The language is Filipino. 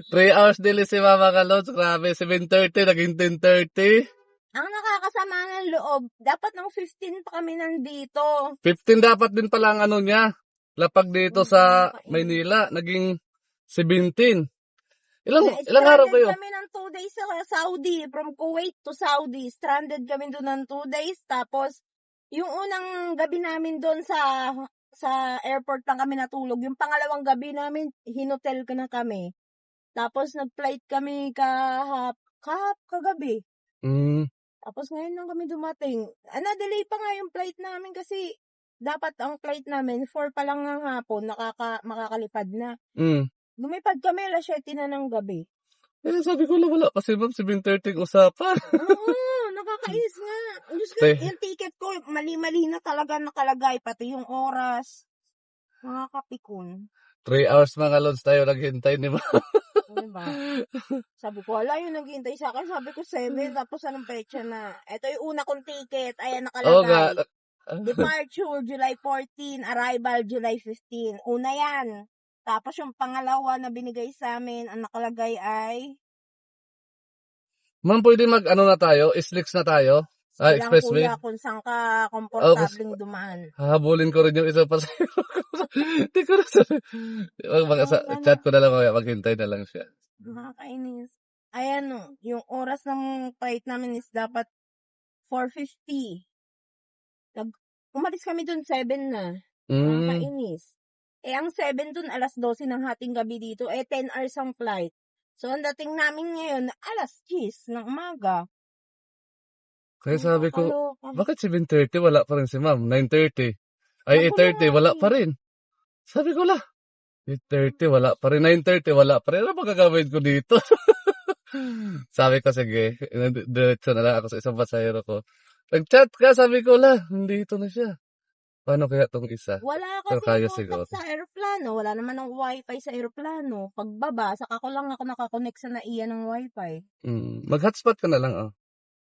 3 hours delay si Mama Kalods. Grabe, 7:30 naging 10:30. Ang nakakasama ng loob, dapat ng 15 pa kami nandito. 15 dapat din pala ang ano niya. Lapag dito sa Nakakainis. Maynila, naging 17. Ilang Na-stranded araw kayo? kami ng 2 days sa Saudi. From Kuwait to Saudi. Stranded kami doon ng 2 days. Tapos, yung unang gabi namin doon sa airport lang kami natulog. Yung pangalawang gabi namin, hinotel ka na kami. Tapos, nag-flight kami kagabi. Mm. Tapos, ngayon lang kami dumating. Na-delay pa nga yung flight namin kasi dapat ang flight namin, 4 pa lang ng hapon, makakalipad na. Mm. Lumipad kami, alas 7 na ng gabi. Eh, sabi ko lang wala pa si Ma'am, 7:30 ang usapan. Oo, nakakainis nga. Diyos ko, Te. yung ticket ko, mali-mali na talaga nakalagay, pati yung oras. Nakakapikon. 3 hours mga Lods tayo naghintay ni Ma'am. Diba? Sabi ko, wala yung naghihintay sa akin. Sabi ko, 7, tapos anong petsa na? Ito yung una kong ticket, ayan Oo nga. nakalagay. Departure, July 14, arrival, July 15. Una yan. Tapos yung pangalawa na binigay sa amin, ang nakalagay ay Ma'am, pwede mag-ano na tayo? Islix na tayo? silang Expressway? kuya kung saan ka komportabling dumaan. Hahabulin ko rin yung isa pa sa'yo. Hindi ko na sabi. Chat ko na lang mamaya, maghintay na lang siya. Nakakainis. Ayan o, yung oras ng flight namin is dapat 4:50. Umalis kami dun 7 na. Nakakainis. Ang 7 dun, alas 12 ng hating gabi dito. 10 hours ang flight. So, ang dating namin ngayon, alas 10 ng umaga. Kaya sabi ko, Nakakaloka. bakit 7:30 wala pa rin si Ma'am? 9:30. Ay, Nagulo 8:30 nga wala eh. pa rin. Sabi ko 8:30 wala pa rin. 9:30 wala pa rin. Ano ba gagawin ko dito? Sabi ko, sige, diretso na lang ako sa isang pasahero ko. Nag-chat ka, sabi ko nandito na siya. Paano kaya tong isa? Wala Pero kasi kaya contact siguro. sa aeroplano. Wala naman ng wifi sa aeroplano. Pagbaba, saka ko lang ako nakakonect sa NAIA ng wifi. Mag-hotspot ka na lang, oh.